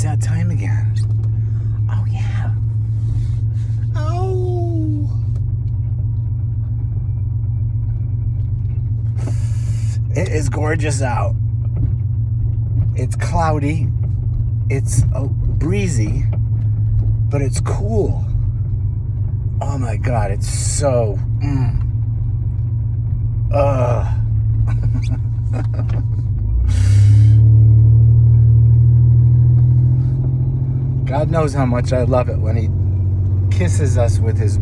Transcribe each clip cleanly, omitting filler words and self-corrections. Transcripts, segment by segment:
that time again. Oh, yeah. Oh. It is gorgeous out. It's cloudy. It's breezy, but it's cool. Oh my God, it's so... God knows how much I love it when he kisses us with his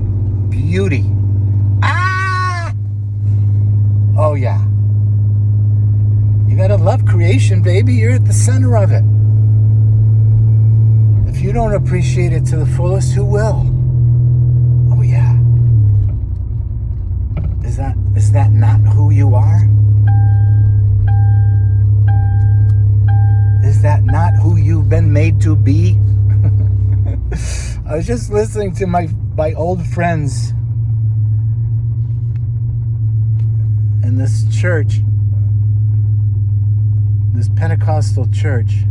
beauty. Ah! Oh yeah. You gotta love creation, baby. You're at the center of it. If you don't appreciate it to the fullest, who will? Oh yeah. Is that not who you are? Is that not who you've been made to be? I was just listening to my old friends in this church, this Pentecostal church,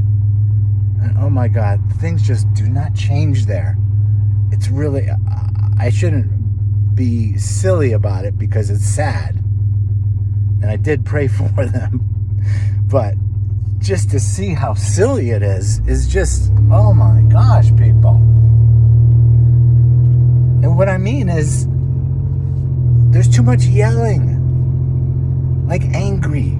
and oh my God, things just do not change there. It's really, I shouldn't be silly about it because it's sad, and I did pray for them, but just to see how silly it is just, oh my gosh, people. And what I mean is, there's too much yelling, like angry.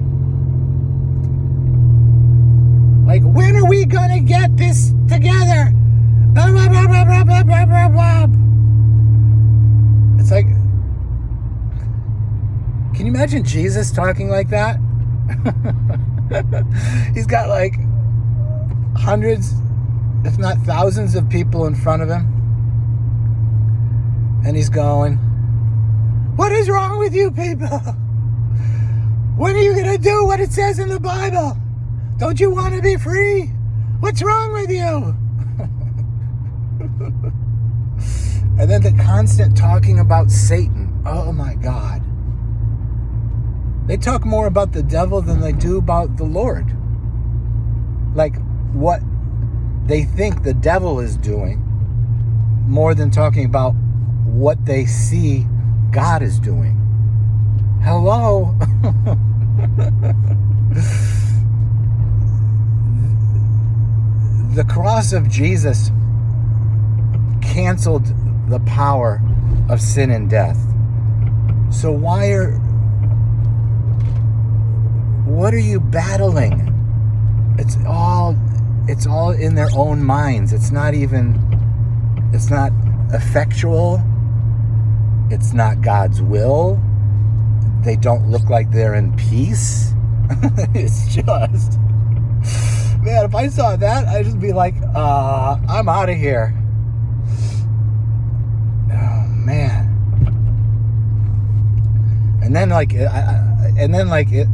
Like, when are we gonna get this together? Blah, blah, blah, blah, blah, blah, blah, blah, blah. It's like, can you imagine Jesus talking like that? He's got like hundreds, if not thousands of people in front of him. And he's going, what is wrong with you people? When are you going to do what it says in the Bible? Don't you want to be free? What's wrong with you? And then the constant talking about Satan. Oh my God. They talk more about the devil than they do about the Lord. Like what they think the devil is doing, more than talking about what they see God is doing. Hello? The cross of Jesus canceled the power of sin and death. So what are you battling? It's all in their own minds. It's not effectual. It's not God's will. They don't look like they're in peace. It's just, man, if I saw that, I'd just be like, I'm out of here. Oh man. And then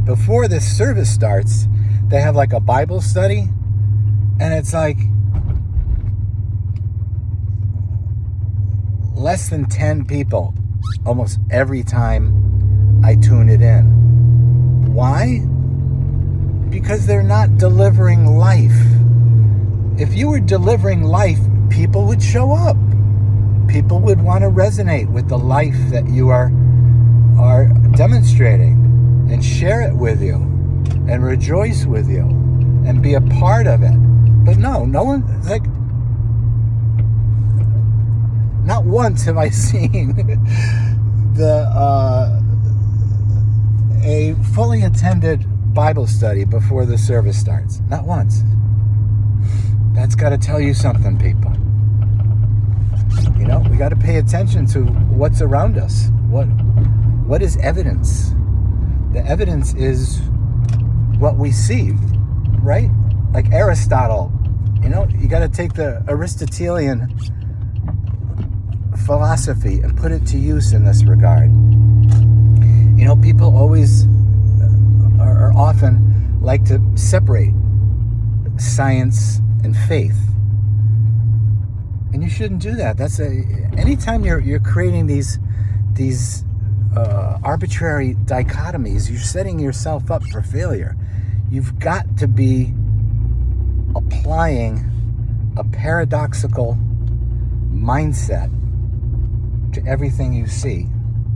before this service starts, they have like a Bible study, and it's like less than 10 people almost every time I tune it in. Why? Because they're not delivering life. If you were delivering life, people would show up. People would want to resonate with the life that you are demonstrating and share it with you and rejoice with you and be a part of it. But no one, like, not once have I seen a fully attended Bible study before the service starts. Not once. That's got to tell you something, people. You know, we got to pay attention to what's around us. What is evidence? The evidence is what we see, right? Like Aristotle, you know, you got to take the Aristotelian philosophy and put it to use in this regard. You know, people always or often like to separate science and faith. And you shouldn't do that. Anytime you're creating these arbitrary dichotomies, you're setting yourself up for failure. You've got to be applying a paradoxical mindset to everything you see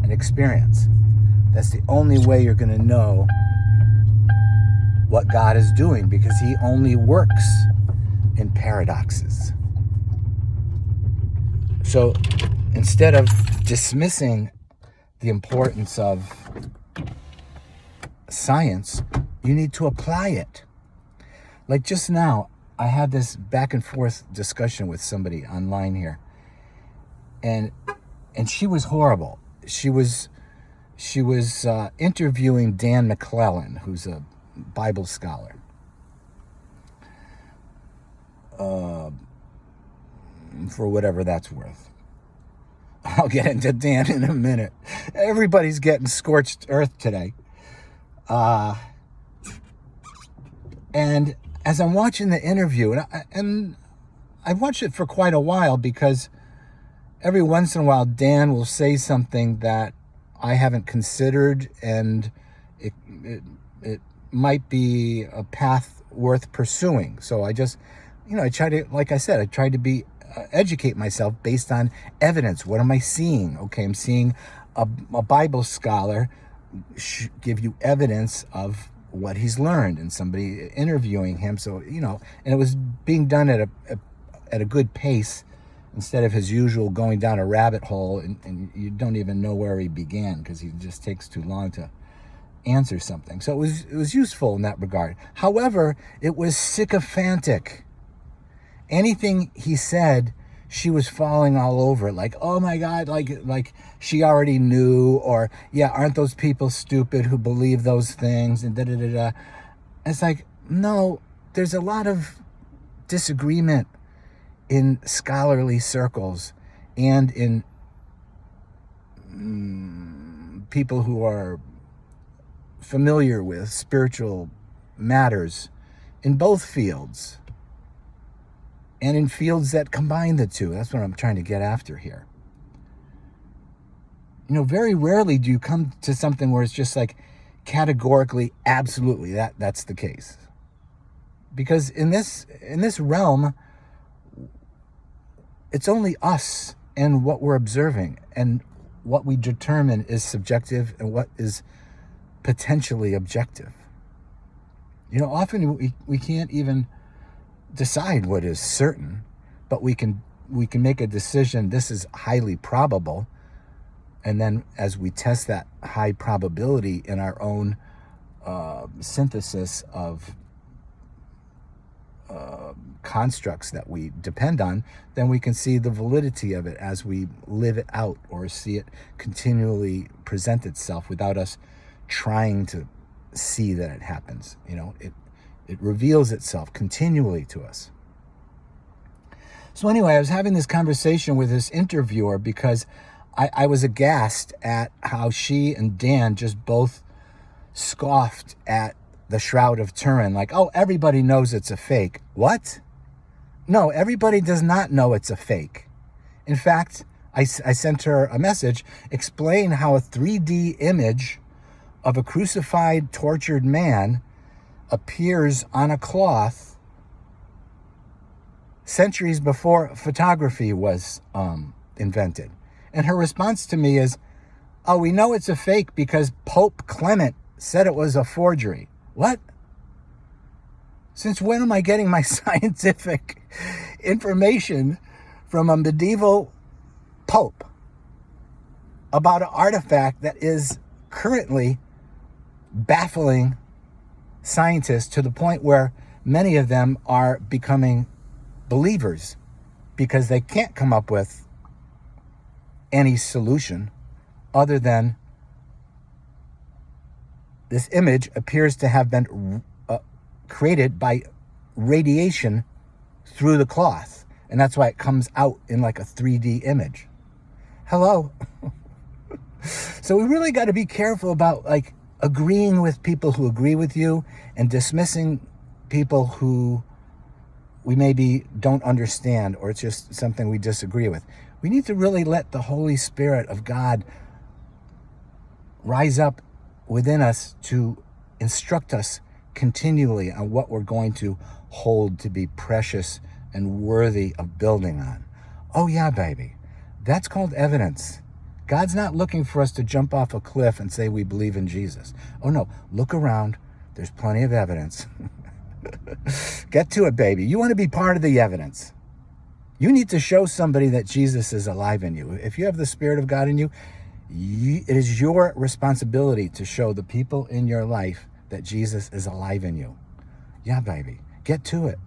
and experience. That's the only way you're going to know what God is doing, because he only works in paradoxes. So instead of dismissing the importance of science, you need to apply it. Like just now, I had this back and forth discussion with somebody online here, and she was horrible. She was interviewing Dan McClellan, who's a Bible scholar. For whatever that's worth. I'll get into Dan in a minute. Everybody's getting scorched earth today. And as I'm watching the interview, and I watched it for quite a while, because every once in a while Dan will say something that I haven't considered, and it might be a path worth pursuing. So I just, I try to, like I said, I try to be educate myself based on evidence. What am I seeing? Okay, I'm seeing a Bible scholar give you evidence of what he's learned, and somebody interviewing him. So, and it was being done at a good pace, instead of his usual going down a rabbit hole, and you don't even know where he began, because he just takes too long to answer something. So it was useful in that regard. However, it was sycophantic. Anything he said, she was falling all over it, like, oh my God, like she already knew, or yeah, aren't those people stupid who believe those things, and da-da-da-da. It's like, no, there's a lot of disagreement in scholarly circles and in people who are familiar with spiritual matters in both fields, and in fields that combine the two. That's what I'm trying to get after here. Very rarely do you come to something where it's just like categorically, absolutely, that's the case. Because in this realm, it's only us and what we're observing, and what we determine is subjective and what is potentially objective. Often we can't even decide what is certain, but we can make a decision, this is highly probable, and then as we test that high probability in our own synthesis of constructs that we depend on, then we can see the validity of it as we live it out, or see it continually present itself without us trying to see that it happens. It reveals itself continually to us. So anyway, I was having this conversation with this interviewer because I was aghast at how she and Dan just both scoffed at the Shroud of Turin. Like, oh, everybody knows it's a fake. What? No, everybody does not know it's a fake. In fact, I sent her a message, explain how a 3D image of a crucified, tortured man appears on a cloth centuries before photography was invented. And her response to me is, oh, we know it's a fake because Pope Clement said it was a forgery. What? Since when am I getting my scientific information from a medieval pope about an artifact that is currently baffling scientists to the point where many of them are becoming believers because they can't come up with any solution other than this image appears to have been created by radiation through the cloth, and that's why it comes out in like a 3D image. Hello. So we really got to be careful about like agreeing with people who agree with you and dismissing people who we maybe don't understand, or it's just something we disagree with. We need to really let the Holy Spirit of God rise up within us to instruct us continually on what we're going to hold to be precious, and worthy of building on. Oh yeah, baby. That's called evidence. God's not looking for us to jump off a cliff and say we believe in Jesus. Oh no, look around. There's plenty of evidence. Get to it, baby. You want to be part of the evidence. You need to show somebody that Jesus is alive in you. If you have the Spirit of God in you, it is your responsibility to show the people in your life that Jesus is alive in you. Yeah, baby. Get to it.